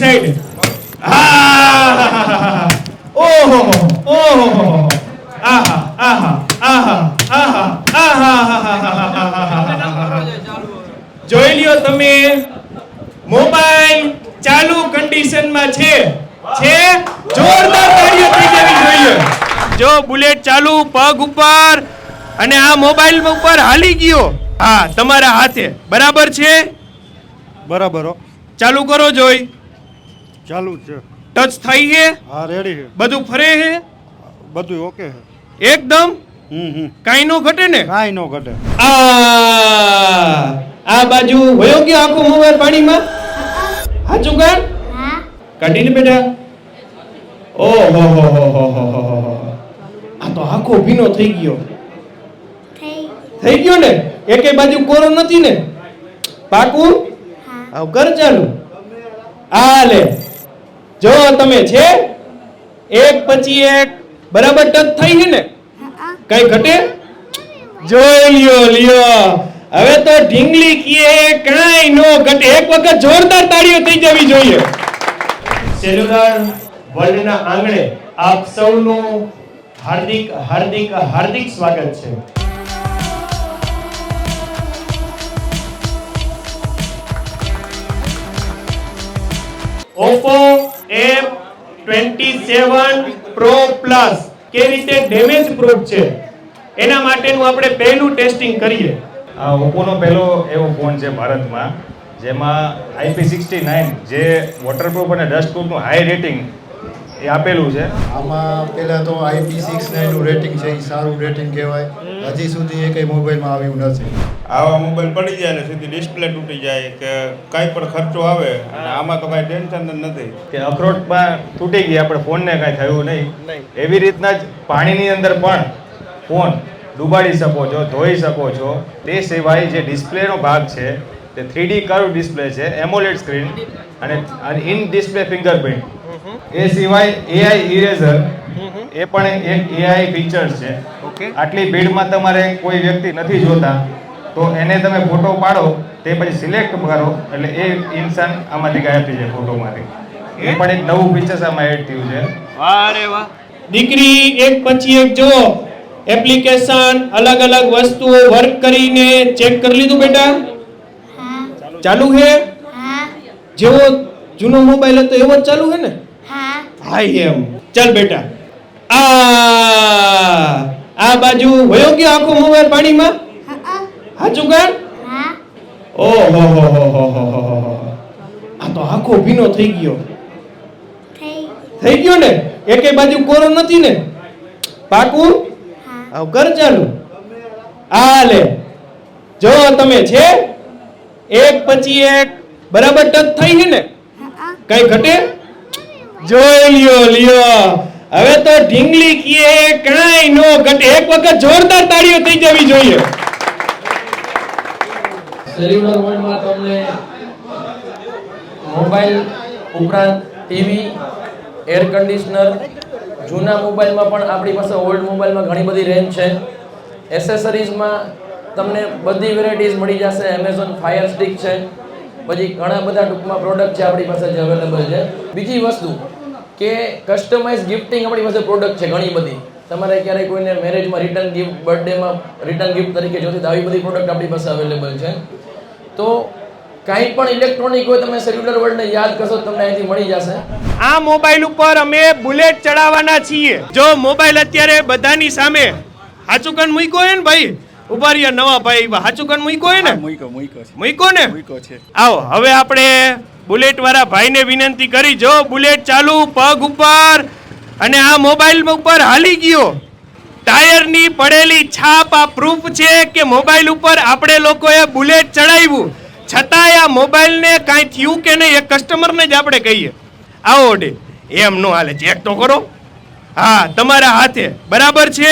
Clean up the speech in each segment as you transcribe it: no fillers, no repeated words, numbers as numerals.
Side. ઓહો ઓહો આહા આહા આહા આહા આહા. જોઈ લ્યો તમે, મોબાઈલ ચાલુ કન્ડિશનમાં છે. જોરદાર તાળીઓ થઈ જવી જોઈએ. જો બુલેટ ચાલુ પગ ઉપર અને આ મોબાઈલ ઉપર હાલી ગયો. હા, તમારા હાથે બરાબર છે? બરાબર. ચાલુ કરો જોઈ. ચાલુ છે. ટચ થઈ છે? હા, રેડી છે. બધું ફરે છે? બધું ઓકે છે એકદમ. કાઈ નો ઘટે ને? કાઈ નો ઘટે. આ બાજુ વયો ગયો આખો મોબાઈલ પાણીમાં. હાચું કાન? કાઢી લે બેટા. ઓહો હો હો હો હો. આ તો આખો ભીનો થઈ ગયો. થઈ ગયો ને? એકે બાજુ કોરો નથી ને? પાકું? આવ કર ચાલુ. આ લે, જો તમે છે એક પછી એક બરાબર ટચ થઈ છે ને? કઈ ઘટે? જોઈ લ્યો. હવે તો ઢીંગલી કીએ કાઈ નો ઘટે. એક વખત જોરદાર તાળીઓ થઈ જવી જોઈએ. સેલ્યુલર વર્લ્ડના આંગણે આપ સૌનું હાર્દિક હાર્દિક હાર્દિક સ્વાગત છે. Oppo F27 Pro Plus કેવી રીતે ડેમેજ પ્રૂફ છે એના માટેનું આપણે પહેલું ટેસ્ટિંગ કરીએ. આ ઓપ્પોનો પહેલો એવો ફોન છે ભારતમાં જેમાં IP69 જે વોટરપ્રૂફ અને ડસ્ટપ્રૂફનું હાઈ રેટિંગ એ આપેલું છે. આમાં પહેલાં તો IP69 નું રેટિંગ છે, એ સારું રેટિંગ કહેવાય. હજી સુધી એ કંઈ મોબાઈલમાં આવ્યું નથી. આવા મોબાઈલ પડી જાય ને સીધી ડિસ્પ્લે તૂટી જાય કે કાંઈ પણ ખર્ચો આવે અને આમાં તો કાંઈ ટેન્શન જ નથી કે અખરોટમાં તૂટી ગઈ, આપણે ફોનને કાંઈ થયું નહીં. એવી રીતના જ પાણીની અંદર પણ ફોન ડૂબાડી શકો છો, ધોઈ શકો છો. તે સિવાય જે ડિસ્પ્લેનો ભાગ છે તે 3D કર્વ ડિસ્પ્લે છે, એમોલેડ સ્ક્રીન અને ઇન ડિસ્પ્લે ફિંગરપ્રિન્ટ. એ સિવાય AI ઇરેઝર એ પણ એક AI ફીચર્સ છે. આટલી ભીડમાં તમારે કોઈ વ્યક્તિ નથી જોતા તો એને તમે ફોટો પાડો, તે પછી સિલેક્ટ કરો એટલે એ ઇન્સાન આમાંથી ગાયબ થઈ જાય ફોટોમાંથી. એ પણ એક નવું ફીચર્સ આમાં એડ થયું છે. વાહ રે વાહ. દીકરી એક પછી એક જો એપ્લિકેશન અલગ અલગ વસ્તુઓ વર્ક કરીને ચેક કરી લીધું બેટા? ચાલુ છે? જેવો જૂનો મોબાઈલ હતો એવો જ ચાલુ છે ને? હા એમ. ચાલ બેટા. આ બાજુ વયો ગયો આખો મોબાઈલ પાણીમાં. હાચું કાન? ઓહો હો હો હો. આ તો આખો ભીનો થઈ ગયો. થઈ ગયો ને? એકે બાજુ કોરો નથી ને? પાકું? આવ કર ચાલુ. આ લે, જો તમે છે એક પછી એક બરાબર ટચ થઈ છે ને? કઈ ઘટે? જોઈ લ્યો. હવે તો ઢીંગલી કીએ કાઈ નો ઘટે. એક વખત જોરદાર તાળીઓ થઈ જવી જોઈએ. સેલ્યુલર વર્લ્ડમાં તમને મોબાઈલ ઉપરાંત ટીવી, એર કન્ડિશનર, જૂના મોબાઈલમાં પણ આપણી પાસે ઓલ્ડ મોબાઈલમાં ઘણી બધી રેન્જ છે. એસેસરીઝમાં તમને બધી વેરાયટીઝ મળી જશે. એમેઝોન ફાયર સ્ટિક છે, પછી ઘણા બધા ટૂંકમાં પ્રોડક્ટ છે આપણી પાસે જે અવેલેબલ છે. બીજી વસ્તુ કે કસ્ટમાઇઝ ગિફ્ટિંગ આપણી પાસે પ્રોડક્ટ છે ઘણી બધી. તમારે ક્યારેય કોઈને મેરેજમાં રિટર્ન ગિફ્ટ, બર્થડેમાં રિટર્ન ગિફ્ટ તરીકે જોતી તો આવી બધી પ્રોડક્ટ આપણી પાસે અવેલેબલ છે. તો કાંઈ પણ ઇલેક્ટ્રોનિક હોય તમે સેલ્યુલર વર્લ્ડને યાદ કરશો તમને અહીંથી મળી જશે. આ મોબાઈલ ઉપર અમે બુલેટ ચડાવવાના છીએ. જો મોબાઈલ અત્યારે બધાની સામે હાચુકન મૂક્યો હે ને ભાઈ? ઉભા રહ્યા નવા ભાઈ, હાચુકન મૂક્યો હે ને? મૂક્યો ને? આવો હવે આપણે બુલેટ વાળા ભાઈને વિનંતી કરી. જો બુલેટ ચાલુ પગ ઉપર અને આ મોબાઈલ ઉપર હાલી ગયો. ટાયરની પડેલી છાપ આ પ્રૂફ છે કે મોબાઈલ ઉપર આપણે લોકોએ બુલેટ ચડાવ્યું, છતાંય આ મોબાઈલને કાંઈ થયું કે નહીં એ કસ્ટમરને જ આપણે કહીએ. આવો ઓડે એમ નો હાલે, ચેક તો કરો. હા, તમારા હાથે બરાબર છે?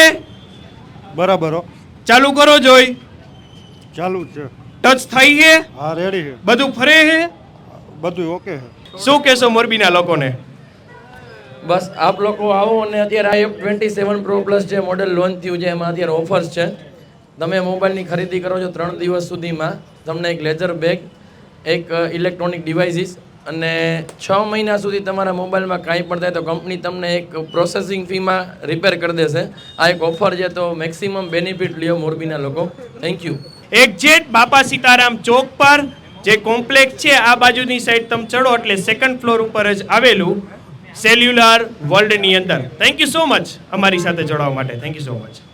બરાબર. ચાલુ કરો જોઈ. ચાલુ છે. ટચ થઈ છે? હા રેડી છે, બધું ફરે છે? બધું ઓકે છે. શું કહેશો મોરબીના લોકોને? બસ આપ લોકો આવો અને અત્યારે આ F27 Pro Plus જે મોડેલ લોન્ચ થયું છે એમાં અત્યારે ઓફર્સ છે. તમે મોબાઈલની ખરીદી કરો છો 3 દિવસ સુધીમાં તમને એક લેધર બેગ, એક ઇલેક્ટ્રોનિક ડિવાઇસીસ અને 6 મહિના સુધી તમારા મોબાઈલમાં કાંઈ પણ થાય તો કંપની તમને એક પ્રોસેસિંગ ફીમાં રિપેર કરી દેશે. આ એક ઓફર છે, તો મેક્સિમમ બેનિફિટ લ્યો મોરબીના લોકો. Thank you. એક્ઝેક્ટ બાપા સીતારામ ચોક પર જે કોમ્પ્લેક્સ છે આ બાજુની સાઈડ તમે ચડો એટલે સેકન્ડ ફ્લોર ઉપર જ આવેલું સેલ્યુલર વર્લ્ડની અંદર. થેન્ક યુ સો મચ અમારી સાથે જોડાવા માટે. Thank you so much.